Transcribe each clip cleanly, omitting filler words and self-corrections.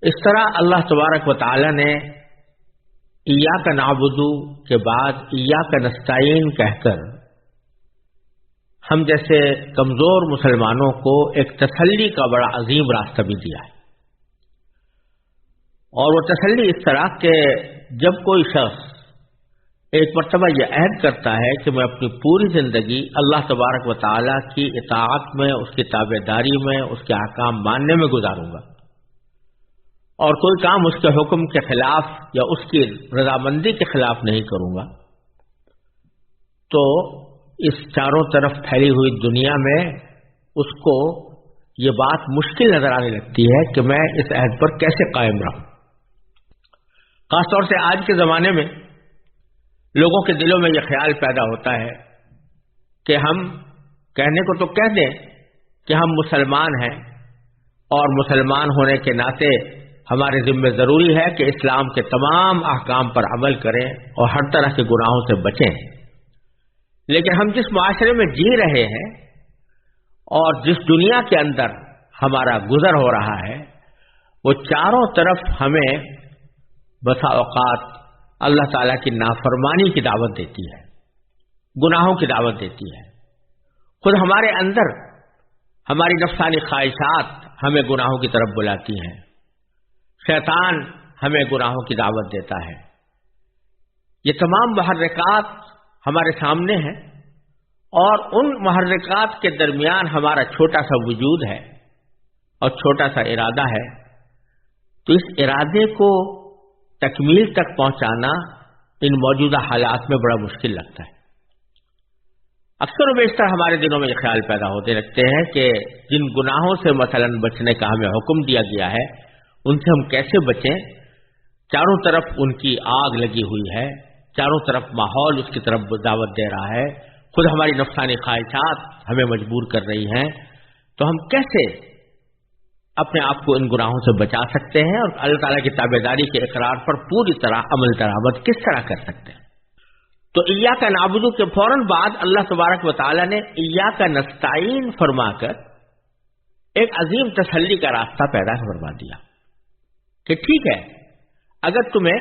اس طرح اللہ تبارک و تعالی نے ایاک نعبدو کے بعد ایاک نستعین کہہ کر ہم جیسے کمزور مسلمانوں کو ایک تسلی کا بڑا عظیم راستہ بھی دیا ہے، اور وہ تسلی اس طرح کہ جب کوئی شخص ایک مرتبہ یہ عہد کرتا ہے کہ میں اپنی پوری زندگی اللہ تبارک و تعالیٰ کی اطاعت میں، اس کی تابعداری میں، اس کے احکام ماننے میں گزاروں گا، اور کوئی کام اس کے حکم کے خلاف یا اس کی رضامندی کے خلاف نہیں کروں گا، تو اس چاروں طرف پھیلی ہوئی دنیا میں اس کو یہ بات مشکل نظر آنے لگتی ہے کہ میں اس عہد پر کیسے قائم رہوں۔ خاص طور سے آج کے زمانے میں لوگوں کے دلوں میں یہ خیال پیدا ہوتا ہے کہ ہم کہنے کو تو کہہ دیں کہ ہم مسلمان ہیں، اور مسلمان ہونے کے ناطے ہمارے ذمہ ضروری ہے کہ اسلام کے تمام احکام پر عمل کریں اور ہر طرح کے گناہوں سے بچیں، لیکن ہم جس معاشرے میں جی رہے ہیں اور جس دنیا کے اندر ہمارا گزر ہو رہا ہے، وہ چاروں طرف ہمیں بسا اوقات اللہ تعالیٰ کی نافرمانی کی دعوت دیتی ہے، گناہوں کی دعوت دیتی ہے۔ خود ہمارے اندر ہماری نفسانی خواہشات ہمیں گناہوں کی طرف بلاتی ہیں، شیطان ہمیں گناہوں کی دعوت دیتا ہے۔ یہ تمام محرکات ہمارے سامنے ہیں، اور ان محرکات کے درمیان ہمارا چھوٹا سا وجود ہے اور چھوٹا سا ارادہ ہے، تو اس ارادے کو تکمیل تک پہنچانا ان موجودہ حالات میں بڑا مشکل لگتا ہے۔ اکثر و بیشتر ہمارے دلوں میں یہ خیال پیدا ہوتے رہتے ہیں کہ جن گناہوں سے مثلاً بچنے کا ہمیں حکم دیا گیا ہے ان سے ہم کیسے بچیں۔ چاروں طرف ان کی آگ لگی ہوئی ہے، چاروں طرف ماحول اس کی طرف دعوت دے رہا ہے، خود ہماری نفسانی خواہشات ہمیں مجبور کر رہی ہیں، تو ہم کیسے اپنے آپ کو ان گناہوں سے بچا سکتے ہیں اور اللہ تعالیٰ کی تابعداری کے اقرار پر پوری طرح عمل درآمد کس طرح کر سکتے ہیں۔ تو ایاک نعبدو کے فوراً بعد اللہ تبارک و تعالیٰ نے ایاک نستعین فرما کر ایک عظیم تسلی کا راستہ پیدا فرما دیا کہ ٹھیک ہے، اگر تمہیں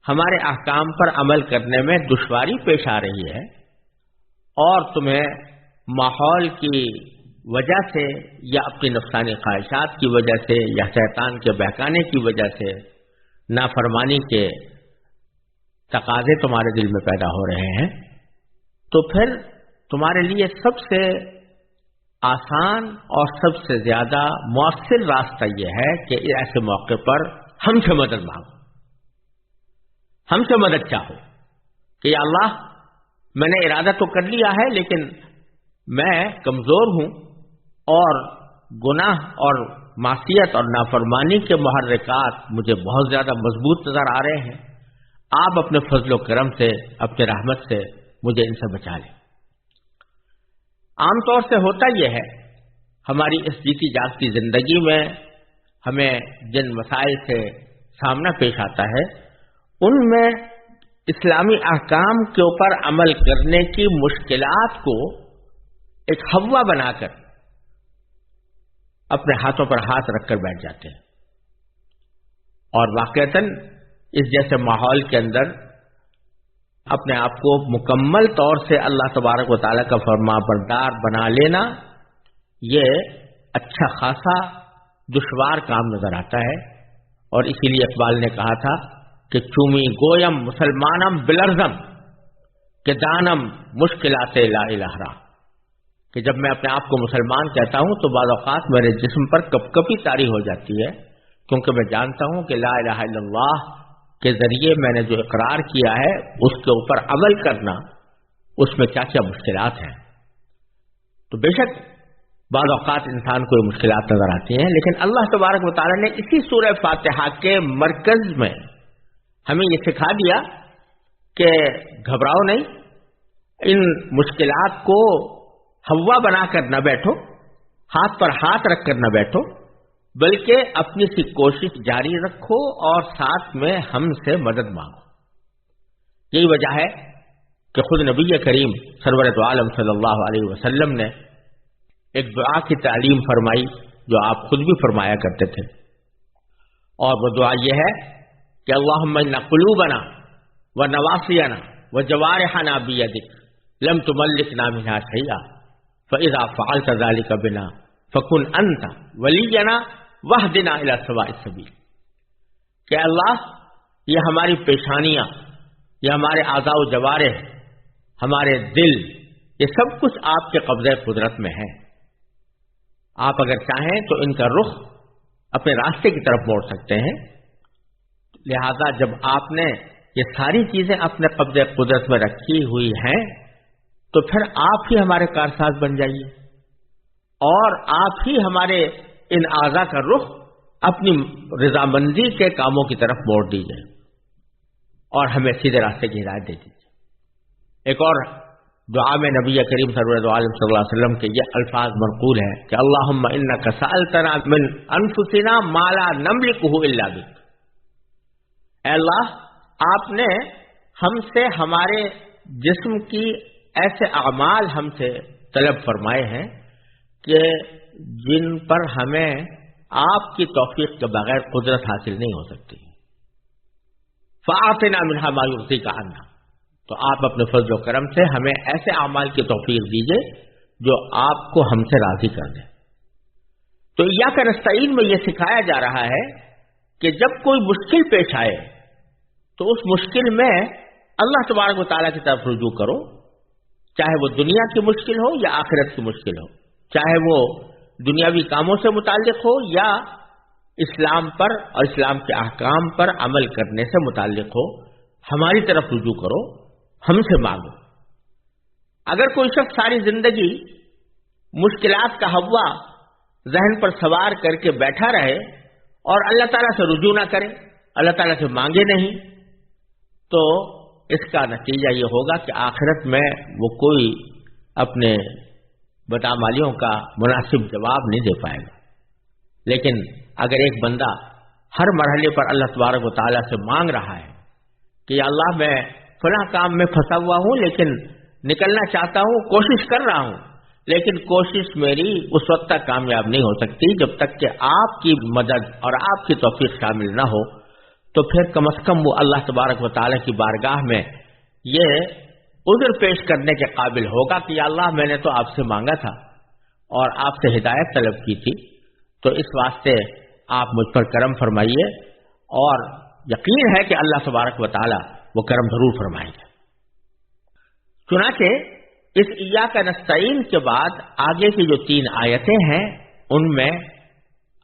ہمارے احکام پر عمل کرنے میں دشواری پیش آ رہی ہے اور تمہیں ماحول کی وجہ سے یا اپنی نفسانی خواہشات کی وجہ سے یا شیطان کے بہکانے کی وجہ سے نافرمانی کے تقاضے تمہارے دل میں پیدا ہو رہے ہیں، تو پھر تمہارے لیے سب سے آسان اور سب سے زیادہ مؤثر راستہ یہ ہے کہ ایسے موقع پر ہم سے مدد مانگو، ہم سے مدد چاہو کہ یا اللہ میں نے ارادہ تو کر لیا ہے لیکن میں کمزور ہوں اور گناہ اور معصیت اور نافرمانی کے محرکات مجھے بہت زیادہ مضبوط نظر آ رہے ہیں، آپ اپنے فضل و کرم سے، اپنے رحمت سے مجھے ان سے بچا لیں۔ عام طور سے ہوتا یہ ہے ہماری اس جیتی جاگتی زندگی میں ہمیں جن مسائل سے سامنا پیش آتا ہے ان میں اسلامی احکام کے اوپر عمل کرنے کی مشکلات کو ایک ہوا بنا کر اپنے ہاتھوں پر ہاتھ رکھ کر بیٹھ جاتے ہیں، اور واقعتاً اس جیسے ماحول کے اندر اپنے آپ کو مکمل طور سے اللہ تبارک و تعالیٰ کا فرما بردار بنا لینا یہ اچھا خاصا دشوار کام نظر آتا ہے۔ اور اسی لیے اقبال نے کہا تھا کہ چومی گویم مسلمانم بلرزم کہ دانم مشکلات لا الہ را، کہ جب میں اپنے آپ کو مسلمان کہتا ہوں تو بعض اوقات میرے جسم پر کپ کپی طاری ہو جاتی ہے، کیونکہ میں جانتا ہوں کہ لا الہ الا اللہ کے ذریعے میں نے جو اقرار کیا ہے اس کے اوپر عمل کرنا، اس میں کیا کیا مشکلات ہیں۔ تو بے شک بعض اوقات انسان کو یہ مشکلات نظر آتی ہیں، لیکن اللہ تبارک و تعالیٰ نے اسی سورہ فاتحہ کے مرکز میں ہمیں یہ سکھا دیا کہ گھبراؤ نہیں، ان مشکلات کو ہوا بنا کر نہ بیٹھو، ہاتھ پر ہاتھ رکھ کر نہ بیٹھو، بلکہ اپنی سی کوشش جاری رکھو اور ساتھ میں ہم سے مدد مانگو۔ یہی وجہ ہے کہ خود نبی کریم سرورت عالم صلی اللہ علیہ وسلم نے ایک دعا کی تعلیم فرمائی جو آپ خود بھی فرمایا کرتے تھے، اور وہ دعا یہ ہے کہ اللہم انا قلوبنا و نواصینا و جوارحنا بیدک لم تملکنا منہا شیئا فاذا فعلت ذلک بنا فکن انت ولینا واہدنا الی سواء السبیل، کہ اللہ یہ ہماری پیشانیاں، یہ ہمارے اعضاء و جوارح، ہمارے دل، یہ سب کچھ آپ کے قبضۂ قدرت میں ہے. آپ اگر چاہیں تو ان کا رخ اپنے راستے کی طرف موڑ سکتے ہیں. لہذا جب آپ نے یہ ساری چیزیں اپنے قبضۂ قدرت میں رکھی ہوئی ہیں تو پھر آپ ہی ہمارے کارساز بن جائیے اور آپ ہی ہمارے ان اعضاء کا رخ اپنی رضامندی کے کاموں کی طرف موڑ دیجیے اور ہمیں سیدھے راستے کی ہدایت دے دیجیے. ایک اور دعا میں نبی کریم صلی اللہ علیہ وسلم کے یہ الفاظ منقول ہیں کہ اللہم انک سألتنا من انفسنا ما لا نملکہ الا بک. اے اللہ، آپ نے ہم سے ہمارے جسم کی ایسے اعمال ہم سے طلب فرمائے ہیں کہ جن پر ہمیں آپ کی توفیق کے بغیر قدرت حاصل نہیں ہو سکتی. فَأَعْطِنَا مِنْهَا مَا يُرْضِيكَ عَنَّا، تو آپ اپنے فضل و کرم سے ہمیں ایسے اعمال کی توفیق دیجئے جو آپ کو ہم سے راضی کر دیں. تو ایاک نستعین میں یہ سکھایا جا رہا ہے کہ جب کوئی مشکل پیش آئے تو اس مشکل میں اللہ تبارک و تعالیٰ کی طرف رجوع کرو، چاہے وہ دنیا کی مشکل ہو یا آخرت کی مشکل ہو، چاہے وہ دنیاوی کاموں سے متعلق ہو یا اسلام پر اور اسلام کے احکام پر عمل کرنے سے متعلق ہو. ہماری طرف رجوع کرو، ہم سے مانگو. اگر کوئی شخص ساری زندگی مشکلات کا ہوا ذہن پر سوار کر کے بیٹھا رہے اور اللہ تعالیٰ سے رجوع نہ کرے، اللہ تعالیٰ سے مانگے نہیں، تو اس کا نتیجہ یہ ہوگا کہ آخرت میں وہ کوئی اپنے بدعمالیوں کا مناسب جواب نہیں دے پائے گا. لیکن اگر ایک بندہ ہر مرحلے پر اللہ تبارک و تعالیٰ سے مانگ رہا ہے کہ یا اللہ میں فلاں کام میں پھنسا ہوا ہوں لیکن نکلنا چاہتا ہوں، کوشش کر رہا ہوں، لیکن کوشش میری اس وقت تک کامیاب نہیں ہو سکتی جب تک کہ آپ کی مدد اور آپ کی توفیق شامل نہ ہو، تو پھر کم از کم وہ اللہ تبارک و تعالیٰ کی بارگاہ میں یہ عذر پیش کرنے کے قابل ہوگا کہ یا اللہ میں نے تو آپ سے مانگا تھا اور آپ سے ہدایت طلب کی تھی، تو اس واسطے آپ مجھ پر کرم فرمائیے، اور یقین ہے کہ اللہ تبارک و تعالیٰ وہ کرم ضرور فرمائیں گے. چنانچہ اس ایاک نستعین کے بعد آگے کی جو 3 آیتیں ہیں ان میں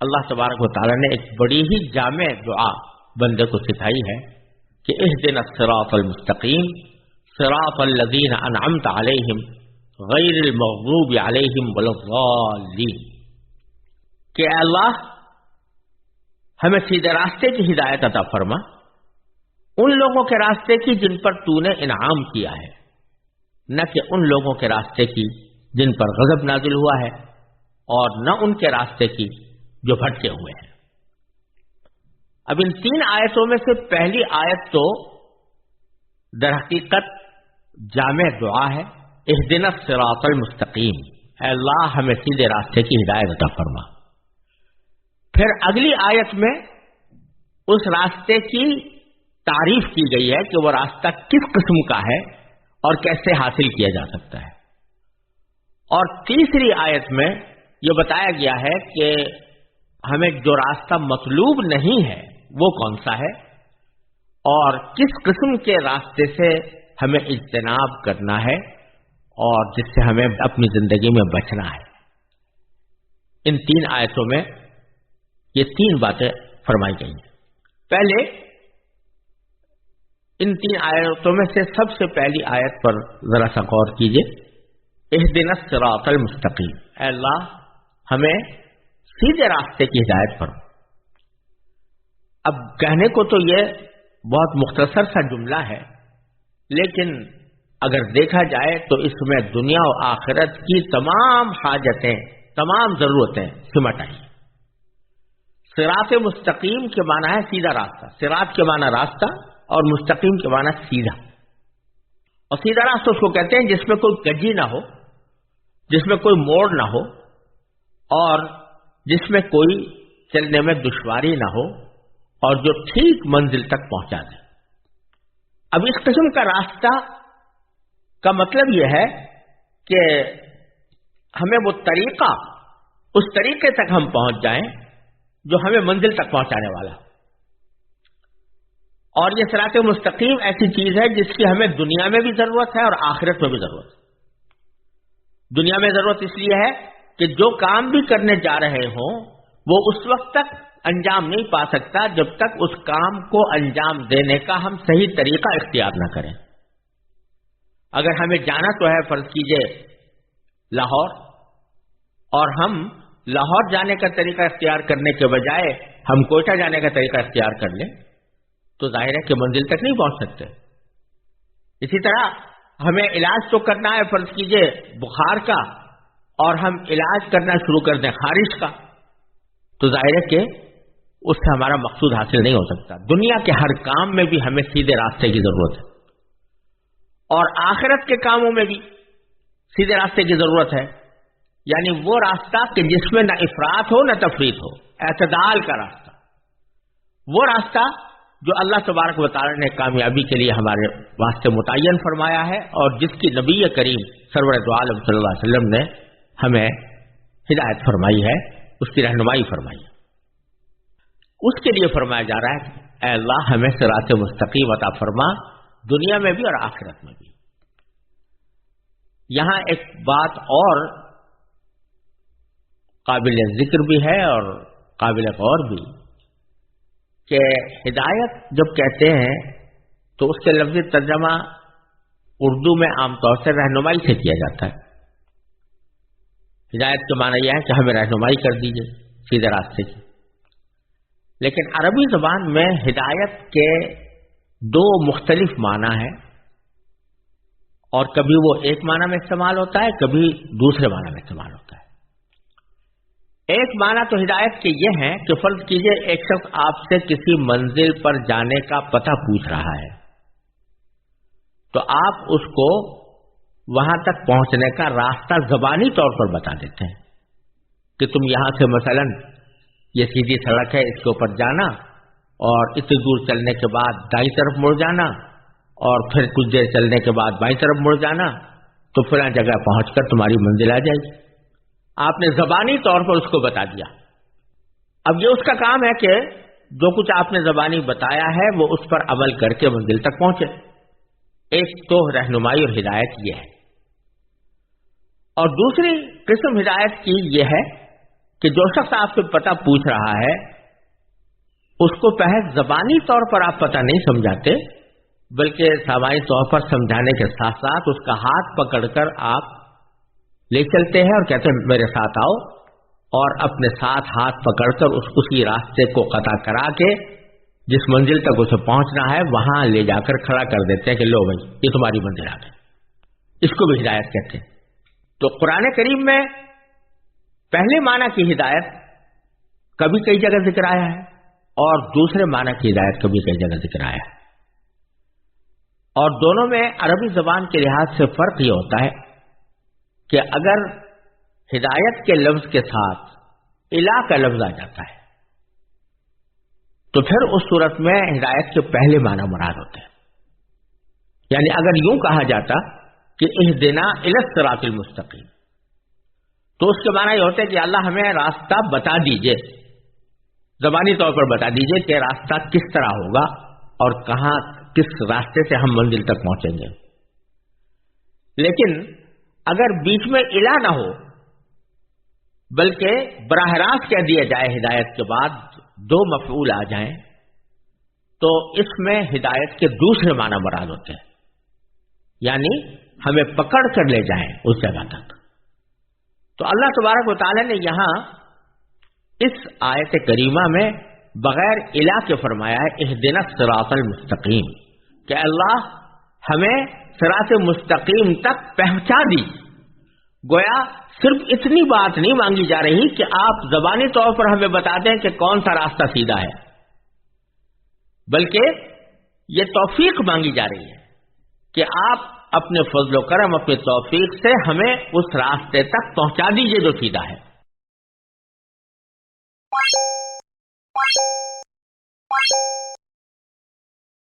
اللہ تبارک و تعالیٰ نے ایک بڑی ہی جامع دعا بندے کو سکھائی ہے کہ اہدنا الصراط المستقیم صراط الذین انعمت علیہم غیر المغضوب علیہم ولا الضالین، کہ اے اللہ ہمیں سیدھے راستے کی ہدایت عطا فرما، ان لوگوں کے راستے کی جن پر تو نے انعام کیا ہے، نہ کہ ان لوگوں کے راستے کی جن پر غضب نازل ہوا ہے، اور نہ ان کے راستے کی جو بھٹکے ہوئے ہیں. اب ان 3 آیتوں میں سے پہلی آیت تو در حقیقت جامع دعا ہے، اہدنا الصراط المستقیم، اے اللہ ہمیں سیدھے راستے کی ہدایت عطا فرما. پھر اگلی آیت میں اس راستے کی تعریف کی گئی ہے کہ وہ راستہ کس قسم کا ہے اور کیسے حاصل کیا جا سکتا ہے. اور تیسری آیت میں یہ بتایا گیا ہے کہ ہمیں جو راستہ مطلوب نہیں ہے وہ کون سا ہے اور کس قسم کے راستے سے ہمیں اجتناب کرنا ہے اور جس سے ہمیں اپنی زندگی میں بچنا ہے. ان 3 آیتوں میں یہ 3 باتیں فرمائی گئی ہیں. پہلے ان 3 آیتوں میں سے سب سے پہلی آیت پر ذرا سا غور کیجیے، اہدنا الصراط المستقیم، اے اللہ ہمیں سیدھے راستے کی ہدایت فرما. اب کہنے کو تو یہ بہت مختصر سا جملہ ہے، لیکن اگر دیکھا جائے تو اس میں دنیا و آخرت کی تمام حاجتیں، تمام ضرورتیں سمٹ آئی. صراط مستقیم کے معنی ہے سیدھا راستہ، صراط کے معنی راستہ اور مستقیم کے معنی سیدھا. اور سیدھا راستہ اس کو کہتے ہیں جس میں کوئی کجی نہ ہو، جس میں کوئی موڑ نہ ہو، اور جس میں کوئی چلنے میں دشواری نہ ہو، اور جو ٹھیک منزل تک پہنچا دے۔ اب اس قسم کا راستہ کا مطلب یہ ہے کہ ہمیں وہ طریقہ، اس طریقے تک ہم پہنچ جائیں جو ہمیں منزل تک پہنچانے والا۔ اور یہ صراط مستقیم ایسی چیز ہے جس کی ہمیں دنیا میں بھی ضرورت ہے اور آخرت میں بھی ضرورت ہے۔ دنیا میں ضرورت اس لیے ہے کہ جو کام بھی کرنے جا رہے ہوں وہ اس وقت تک انجام نہیں پا سکتا جب تک اس کام کو انجام دینے کا ہم صحیح طریقہ اختیار نہ کریں۔ اگر ہمیں جانا تو ہے فرض کیجئے لاہور، اور ہم لاہور جانے کا طریقہ اختیار کرنے کے بجائے ہم کوئٹہ جانے کا طریقہ اختیار کر لیں تو ظاہر ہے کہ منزل تک نہیں پہنچ سکتے۔ اسی طرح ہمیں علاج تو کرنا ہے فرض کیجئے بخار کا، اور ہم علاج کرنا شروع کر دیں خارش کا، تو ظاہر ہے کہ اس سے ہمارا مقصود حاصل نہیں ہو سکتا۔ دنیا کے ہر کام میں بھی ہمیں سیدھے راستے کی ضرورت ہے، اور آخرت کے کاموں میں بھی سیدھے راستے کی ضرورت ہے، یعنی وہ راستہ کہ جس میں نہ افراط ہو نہ تفریط ہو، اعتدال کا راستہ، وہ راستہ جو اللہ تبارک و تعالی نے کامیابی کے لیے ہمارے واسطے متعین فرمایا ہے، اور جس کی نبی کریم سرور دو عالم صلی اللہ علیہ وسلم نے ہمیں ہدایت فرمائی ہے، اس کی رہنمائی فرمائی ہے۔ اس کے لیے فرمایا جا رہا ہے کہ اے اللہ ہمیں صراط مستقیم عطا فرما، دنیا میں بھی اور آخرت میں بھی۔ یہاں ایک بات اور قابل ذکر بھی ہے اور قابل غور بھی، کہ ہدایت جب کہتے ہیں تو اس کے لفظی ترجمہ اردو میں عام طور سے رہنمائی سے کیا جاتا ہے۔ ہدایت کے معنی یہ ہے کہ ہمیں رہنمائی کر دیجیے سیدھے راستے کی، لیکن عربی زبان میں ہدایت کے دو مختلف معنی ہیں، اور کبھی وہ ایک معنی میں استعمال ہوتا ہے، کبھی دوسرے معنی میں استعمال ہوتا ہے۔ ایک معنی تو ہدایت کے یہ ہے کہ فرض کیجئے ایک شخص آپ سے کسی منزل پر جانے کا پتہ پوچھ رہا ہے، تو آپ اس کو وہاں تک پہنچنے کا راستہ زبانی طور پر بتا دیتے ہیں کہ تم یہاں سے مثلا یہ سیدھی سڑک ہے، اس کے اوپر جانا، اور اتنی دور چلنے کے بعد دائیں طرف مڑ جانا، اور پھر کچھ دیر چلنے کے بعد بائیں طرف مڑ جانا، تو فلاں جگہ پہنچ کر تمہاری منزل آ جائے گی۔ آپ نے زبانی طور پر اس کو بتا دیا۔ اب یہ اس کا کام ہے کہ جو کچھ آپ نے زبانی بتایا ہے وہ اس پر عمل کر کے منزل تک پہنچے۔ ایک تو رہنمائی اور ہدایت یہ ہے، اور دوسری قسم ہدایت کی یہ ہے کہ جو شخص آپ سے پتہ پوچھ رہا ہے اس کو پہلے زبانی طور پر آپ پتہ نہیں سمجھاتے، بلکہ سامعی طور پر سمجھانے کے ساتھ ساتھ اس کا ہاتھ پکڑ کر آپ لے چلتے ہیں اور کہتے ہیں میرے ساتھ آؤ، اور اپنے ساتھ ہاتھ پکڑ کر اسی راستے کو قطع کرا کے جس منزل تک اسے پہنچنا ہے وہاں لے جا کر کھڑا کر دیتے ہیں کہ لو بھائی یہ تمہاری منزل آ گئی۔ اس کو بھی ہدایت کہتے ہیں۔ تو قرآن کریم میں پہلے معنی کی ہدایت کبھی کئی جگہ ذکر آیا ہے، اور دوسرے معنی کی ہدایت کبھی کئی جگہ ذکر آیا ہے، اور دونوں میں عربی زبان کے لحاظ سے فرق یہ ہوتا ہے کہ اگر ہدایت کے لفظ کے ساتھ الہ کا لفظ آ جاتا ہے تو پھر اس صورت میں ہدایت کے پہلے معنی مراد ہوتے ہیں۔ یعنی اگر یوں کہا جاتا کہ اہدنا الی الصراط المستقیم، تو اس کے معنی یہ ہوتے کہ اللہ ہمیں راستہ بتا دیجئے، زبانی طور پر بتا دیجئے کہ راستہ کس طرح ہوگا اور کہاں کس راستے سے ہم منزل تک پہنچیں گے۔ لیکن اگر بیچ میں الہ نہ ہو بلکہ براہ راست کہہ دیا جائے ہدایت کے بعد دو مفعول آ جائیں تو اس میں ہدایت کے دوسرے معنی مراد ہوتے ہیں، یعنی ہمیں پکڑ کر لے جائیں اس جگہ تک۔ تو اللہ تبارک و تعالی نے یہاں اس آیت کریمہ میں بغیر الہ کے فرمایا ہے اہدنا الصراط المستقیم، کہ اللہ ہمیں صراط مستقیم تک پہنچا دی۔ گویا صرف اتنی بات نہیں مانگی جا رہی کہ آپ زبانی طور پر ہمیں بتا دیں کہ کون سا راستہ سیدھا ہے، بلکہ یہ توفیق مانگی جا رہی ہے کہ آپ اپنے فضل و کرم، اپنے توفیق سے ہمیں اس راستے تک پہنچا دیجئے جو سیدھا ہے۔